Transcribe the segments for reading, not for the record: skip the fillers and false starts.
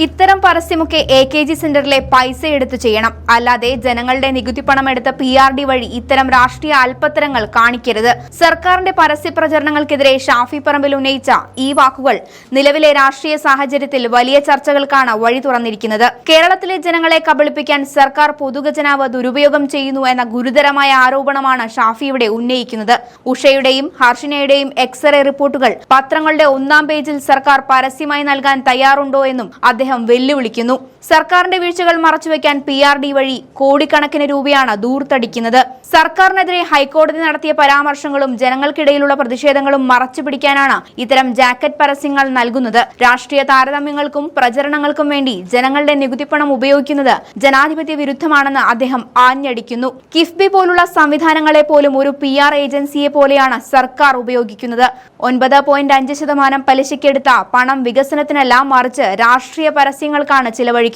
ഇത്തരം പരസ്യമൊക്കെ AKG സെന്ററിലെ പൈസ എടുത്ത് ചെയ്യണം. അല്ലാതെ ജനങ്ങളുടെ നികുതി പണം എടുത്ത് PRD വഴി ഇത്തരം രാഷ്ട്രീയ അല്പത്തരങ്ങൾ കാണിക്കരുത്. സർക്കാരിന്റെ പരസ്യ പ്രചരണങ്ങൾക്കെതിരെ ഷാഫി പറമ്പിൽ ഉന്നയിച്ച ഈ വാക്കുകൾ നിലവിലെ രാഷ്ട്രീയ സാഹചര്യത്തിൽ വലിയ ചർച്ചകൾക്കാണ് വഴി തുറന്നിരിക്കുന്നത്. കേരളത്തിലെ ജനങ്ങളെ കബളിപ്പിക്കാൻ സർക്കാർ പൊതുഖജനാവ് ദുരുപയോഗം ചെയ്യുന്നു എന്ന ഗുരുതരമായ ആരോപണമാണ് ഷാഫി ഇവിടെ ഉന്നയിക്കുന്നത്. ഉഷയുടെയും ഹർഷിനയുടെയും എക്സ്റേ റിപ്പോർട്ടുകൾ പത്രങ്ങളുടെ 1-ാം പേജിൽ സർക്കാർ പരസ്യമായി നൽകാൻ തയ്യാറുണ്ടോ എന്നും അദ്ദേഹം വെല്ലുവിളിക്കുന്നു. സർക്കാരിന്റെ വീഴ്ചകൾ മറച്ചുവെക്കാൻ PRD വഴി കോടിക്കണക്കിന് രൂപയാണ് ദൂർത്തടിക്കുന്നത്. സർക്കാരിനെതിരെ ഹൈക്കോടതി നടത്തിയ പരാമർശങ്ങളും ജനങ്ങൾക്കിടയിലുള്ള പ്രതിഷേധങ്ങളും മറച്ചുപിടിക്കാനാണ് ഇത്തരം ജാക്കറ്റ് പരസ്യങ്ങൾ നൽകുന്നത്. രാഷ്ട്രീയ താരതമ്യങ്ങൾക്കും പ്രചരണങ്ങൾക്കും വേണ്ടി ജനങ്ങളുടെ നികുതിപ്പണം ഉപയോഗിക്കുന്നത് ജനാധിപത്യ വിരുദ്ധമാണെന്ന് അദ്ദേഹം ആഞ്ഞടിക്കുന്നു. കിഫ്ബി പോലുള്ള സംവിധാനങ്ങളെ പോലും ഒരു PR ഏജൻസിയെ പോലെയാണ് സർക്കാർ ഉപയോഗിക്കുന്നത്. 9.5% പലിശയ്ക്കെടുത്ത പണം വികസനത്തിനല്ല, മറിച്ച് രാഷ്ട്രീയ പരസ്യങ്ങൾക്കാണ് ചിലവഴിക്കുന്നത്.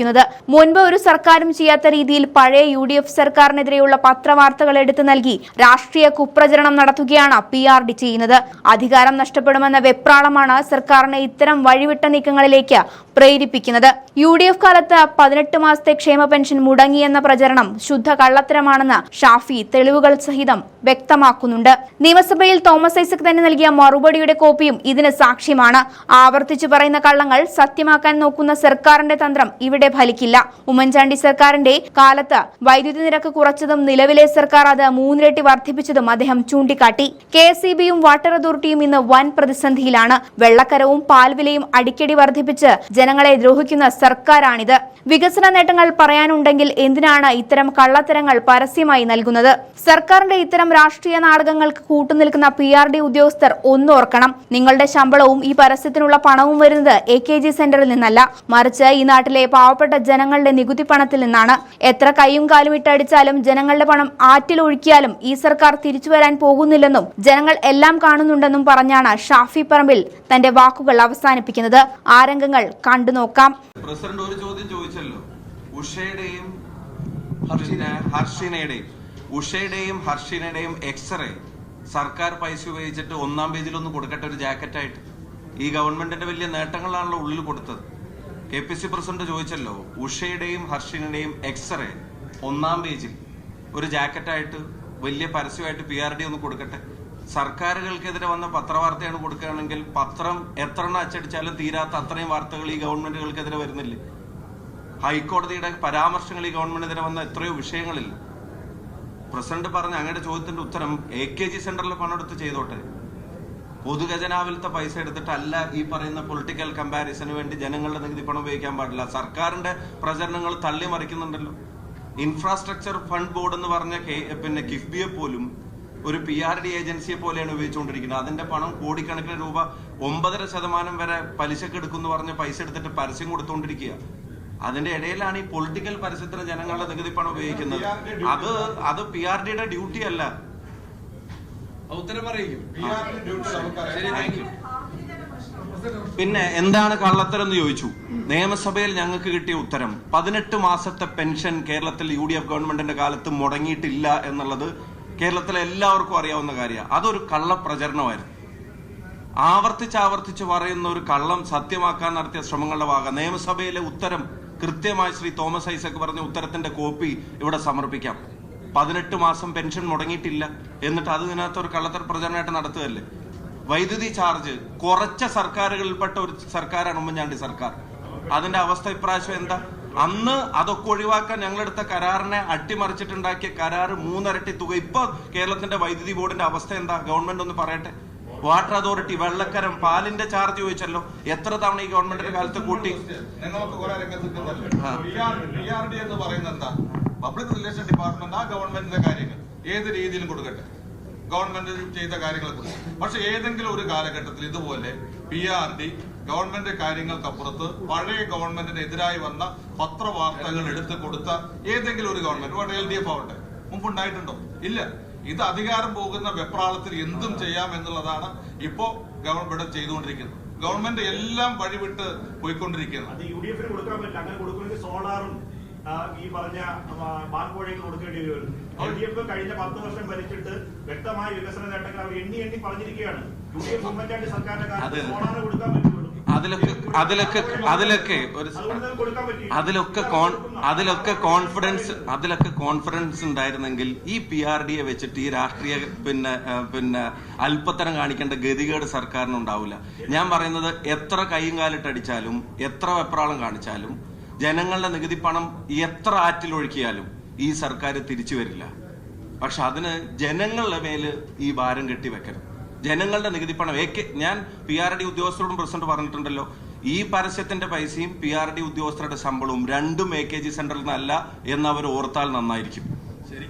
മുൻപ് ഒരു സർക്കാരും ചെയ്യാത്ത രീതിയിൽ പഴയ UDF സർക്കാരിനെതിരെയുള്ള പത്രവാർത്തകൾ എടുത്തു നൽകി രാഷ്ട്രീയ കുപ്രചരണം നടത്തുകയാണ് PRD ചെയ്യുന്നത്. അധികാരം നഷ്ടപ്പെടുമെന്ന വെപ്രാളമാണ് സർക്കാരിനെ ഇത്തരം വഴിവിട്ട നീക്കങ്ങളിലേക്ക് പ്രേരിപ്പിക്കുന്നത്. UDF കാലത്ത് 18 മാസത്തെ ക്ഷേമ പെൻഷൻ മുടങ്ങിയെന്ന പ്രചരണം ശുദ്ധ കള്ളത്തരമാണെന്ന് ഷാഫി തെളിവുകൾ സഹിതം വ്യക്തമാക്കുന്നുണ്ട്. നിയമസഭയിൽ തോമസ് ഐസക് തന്നെ നൽകിയ മറുപടിയുടെ കോപ്പിയും ഇതിന് സാക്ഷ്യമാണ്. ആവർത്തിച്ചു പറയുന്ന കള്ളങ്ങൾ സത്യമാക്കാൻ നോക്കുന്ന സർക്കാരിന്റെ തന്ത്രം ഇവിടെ ഫലിക്കില്ല. ഉമ്മൻചാണ്ടി സർക്കാരിന്റെ കാലത്ത് വൈദ്യുതി നിരക്ക് കുറച്ചതും നിലവിലെ സർക്കാർ അത് 3 ഇരട്ടി വർദ്ധിപ്പിച്ചതും അദ്ദേഹം ചൂണ്ടിക്കാട്ടി. KSEBയും വാട്ടർ അതോറിറ്റിയും ഇന്ന് വൻ പ്രതിസന്ധിയിലാണ്. വെള്ളക്കരവും പാൽവിലയും അടിക്കടി വർദ്ധിപ്പിച്ച് ജനങ്ങളെ ദ്രോഹിക്കുന്ന സർക്കാരാണിത്. വികസന നേട്ടങ്ങൾ പറയാനുണ്ടെങ്കിൽ എന്തിനാണ് ഇത്തരം കള്ളത്തരങ്ങൾ പരസ്യമായി നൽകുന്നത്? സർക്കാരിന്റെ ഇത്തരം രാഷ്ട്രീയ നാടകങ്ങൾക്ക് കൂട്ടുനിൽക്കുന്ന PRD ഉദ്യോഗസ്ഥർ ഒന്നോർക്കണം. നിങ്ങളുടെ ശമ്പളവും ഈ പരസ്യത്തിനുള്ള പണവും വരുന്നത് AKG സെന്ററിൽ നിന്നല്ല, മറിച്ച് ഈ നാട്ടിലെ പാവപ്പെട്ട ജനങ്ങളുടെ നികുതി പണത്തിൽ നിന്നാണ്. എത്ര കൈയും കാലും ഇട്ടടിച്ചാലും ജനങ്ങളുടെ പണം ആറ്റിൽ ഒഴുക്കിയാലും ഈ സർക്കാർ തിരിച്ചു വരാൻ പോകുന്നില്ലെന്നും ജനങ്ങൾ എല്ലാം കാണുന്നുണ്ടെന്നും പറഞ്ഞാണ് ഷാഫി പറമ്പിൽ തന്റെ വാക്കുകൾ അവസാനിപ്പിക്കുന്നത്. ആ രംഗങ്ങൾ കണ്ടുനോക്കാം. പ്രസിഡന്റ് ഒരു ചോദ്യം ചോദിച്ചല്ലോ, ഉഷയുടെയും ഹർഷിനയുടെയും എക്സ്റേ സർക്കാർ പൈസ ഉപയോഗിച്ചിട്ട് 1-ാം പേജിൽ ഒന്ന് കൊടുക്കട്ടെ, ഒരു ജാക്കറ്റായിട്ട്. ഈ ഗവൺമെന്റിന്റെ വലിയ നേട്ടങ്ങളാണല്ലോ ഉള്ളിൽ കൊടുത്തത്. KPC പ്രസിഡന്റ് ചോദിച്ചല്ലോ, ഉഷയുടെയും ഹർഷിനയുടെയും എക്സ്റേ 1-ാം പേജിൽ ഒരു ജാക്കറ്റായിട്ട് വലിയ പരസ്യമായിട്ട് PRD ഒന്ന് കൊടുക്കട്ടെ. സർക്കാരുകൾക്കെതിരെ വന്ന പത്രവാർത്തയാണ് കൊടുക്കുകയാണെങ്കിൽ പത്രം എത്ര എണ്ണം അച്ചടിച്ചാലും തീരാത്ത അത്രയും വാർത്തകൾ ഈ ഗവൺമെന്റുകൾക്കെതിരെ വരുന്നില്ലേ? ഹൈക്കോടതിയുടെ പരാമർശങ്ങൾ ഈ ഗവൺമെന്റിനെതിരെ വന്ന എത്രയോ വിഷയങ്ങളില്ല. പ്രസിഡന്റ് പറഞ്ഞ അങ്ങയുടെ ചോദ്യത്തിന്റെ ഉത്തരം AKG സെന്ററിൽ പണമെടുത്ത് ചെയ്തോട്ടെ. പൊതുഖജനാവിലത്തെ പൈസ എടുത്തിട്ടല്ല ഈ പറയുന്ന പൊളിറ്റിക്കൽ കമ്പാരിസന് വേണ്ടി ജനങ്ങളുടെ നികുതി പണം ഉപയോഗിക്കാൻ പാടില്ല. സർക്കാരിന്റെ പ്രചരണങ്ങൾ തള്ളിമറിക്കുന്നുണ്ടല്ലോ. ഇൻഫ്രാസ്ട്രക്ചർ ഫണ്ട് ബോർഡ് എന്ന് പറഞ്ഞ കിഫ്ബിയെ പോലും ഒരു PRD ഏജൻസിയെ പോലെയാണ് ഉപയോഗിച്ചുകൊണ്ടിരിക്കുന്നത്. അതിന്റെ പണം കോടിക്കണക്കിന് രൂപ 9.5% വരെ പലിശക്ക് എടുക്കുമെന്ന് പറഞ്ഞ് പൈസ എടുത്തിട്ട് പരസ്യം കൊടുത്തുകൊണ്ടിരിക്കുക. അതിന്റെ ഇടയിലാണ് ഈ പൊളിറ്റിക്കൽ പരസ്യത്തിന് ജനങ്ങളുടെ നികുതി പണം ഉപയോഗിക്കുന്നത്. അത് PRDയുടെ ഡ്യൂട്ടി അല്ല. പിന്നെ എന്താണ് കള്ളത്തരം എന്ന് ചോദിച്ചു. നിയമസഭയിൽ ഞങ്ങൾക്ക് കിട്ടിയ ഉത്തരം 18 മാസത്തെ പെൻഷൻ കേരളത്തിൽ UDF ഗവൺമെന്റിന്റെ കാലത്ത് മുടങ്ങിയിട്ടില്ല എന്നുള്ളത് കേരളത്തിലെ എല്ലാവർക്കും അറിയാവുന്ന കാര്യമാണ്. അതൊരു കള്ളപ്രചരണമായിരുന്നു. ആവർത്തിച്ച് പറയുന്ന ഒരു കള്ളം സത്യമാക്കാൻ നടത്തിയ ശ്രമങ്ങളുടെ ഭാഗം. നിയമസഭയിലെ ഉത്തരം കൃത്യമായി ശ്രീ തോമസ് ഐസക് പറഞ്ഞ ഉത്തരത്തിന്റെ കോപ്പി ഇവിടെ സമർപ്പിക്കാം. 18 മാസം പെൻഷൻ മുടങ്ങിയിട്ടില്ല എന്നിട്ട് അത് ഇതിനകത്ത് ഒരു കള്ളത്തര പ്രചരണമായിട്ട് നടത്തുകയല്ലേ. വൈദ്യുതി ചാർജ് കുറച്ച സർക്കാരുകളിൽപ്പെട്ട ഒരു സർക്കാരാണ് ഉമ്മൻചാണ്ടി സർക്കാർ. അതിന്റെ അവസ്ഥ ഇപ്രാവശ്യം എന്താ? അന്ന് അതൊക്കെ ഒഴിവാക്കാൻ ഞങ്ങളെടുത്ത കരാറിനെ അട്ടിമറിച്ചിട്ടുണ്ടാക്കിയ കരാറ് 3 ഇരട്ടി തുക. ഇപ്പൊ കേരളത്തിന്റെ വൈദ്യുതി ബോർഡിന്റെ അവസ്ഥ എന്താ? ഗവൺമെന്റ് ഒന്ന് പറയട്ടെ. വാട്ടർ അതോറിറ്റി, വെള്ളക്കരം, പാലിന്റെ ചാർജ് ചോദിച്ചല്ലോ, എത്ര തവണ ഈ ഗവൺമെന്റിന്റെ കാലത്ത് കൂട്ടി? PRD എന്ന് പറയുന്നത് എന്താ? പബ്ലിക് റിലേഷൻ ഡിപ്പാർട്ട്മെന്റ് ആ ഗവൺമെന്റിന്റെ കാര്യങ്ങൾ ഏത് രീതിയിലും കൊടുക്കട്ടെ, ഗവൺമെന്റ് ചെയ്ത കാര്യങ്ങളെ കുറിച്ച്. പക്ഷെ ഏതെങ്കിലും ഒരു കാലഘട്ടത്തിൽ ഇതുപോലെ PRD ഗവൺമെന്റ് കാര്യങ്ങൾക്കപ്പുറത്ത് പഴയ ഗവൺമെന്റിന് എതിരായി വന്ന പത്രവാർത്തകൾ എടുത്തു കൊടുത്ത ഏതെങ്കിലും ഒരു ഗവൺമെന്റ് LDF ആവട്ടെ മുമ്പുണ്ടായിട്ടുണ്ടോ? ഇല്ല. ഇത് അധികാരം പോകുന്ന വെപ്രാളത്തിൽ എന്തും ചെയ്യാം എന്നുള്ളതാണ് ഇപ്പോ ഗവൺമെന്റ് ചെയ്തുകൊണ്ടിരിക്കുന്നത്. ഗവൺമെന്റ് എല്ലാം വഴിവിട്ട് പോയിക്കൊണ്ടിരിക്കുന്നത്. ഈ പറഞ്ഞ ബാൻകോഴയ്ക്ക് കൊടുക്കേണ്ടി വരും. LDF കഴിഞ്ഞ 10 വർഷം ഭരിച്ചിട്ട് വ്യക്തമായ വികസന നേട്ടങ്ങൾ അവർ എണ്ണി പറഞ്ഞിരിക്കുകയാണ്. UDF ഉമ്മൻചാണ്ടി സർക്കാരിന്റെ കാലത്ത് സോളാർ കൊടുക്കാൻ പറ്റുള്ളൂ. കോൺഫിഡൻസ് ഉണ്ടായിരുന്നെങ്കിൽ ഈ PRD വെച്ചിട്ട് ഈ രാഷ്ട്രീയ പിന്നെ അല്പത്തരം കാണിക്കേണ്ട ഗതികേട് സർക്കാരിനുണ്ടാവില്ല. ഞാൻ പറയുന്നത് എത്ര കൈയും കാലിട്ടടിച്ചാലും എത്ര വെപ്രാളം കാണിച്ചാലും ജനങ്ങളുടെ നികുതി പണം എത്ര ആറ്റിലൊഴുക്കിയാലും ഈ സർക്കാർ തിരിച്ചു വരില്ല. പക്ഷെ അതിന് ജനങ്ങളുടെ മേല് ഈ ഭാരം കെട്ടിവെക്കരുത്. ജനങ്ങളുടെ നികുതി പണം ഞാൻ PRD ഉദ്യോഗസ്ഥരോടും പ്രസിഡന്റ് പറഞ്ഞിട്ടുണ്ടല്ലോ, ഈ പരസ്യത്തിന്റെ പൈസയും PRD ഉദ്യോഗസ്ഥരുടെ ശമ്പളവും രണ്ടും AKG സെന്ററിൽ നിന്നല്ല എന്ന് അവർ ഓർത്താൽ നന്നായിരിക്കും. ശരി.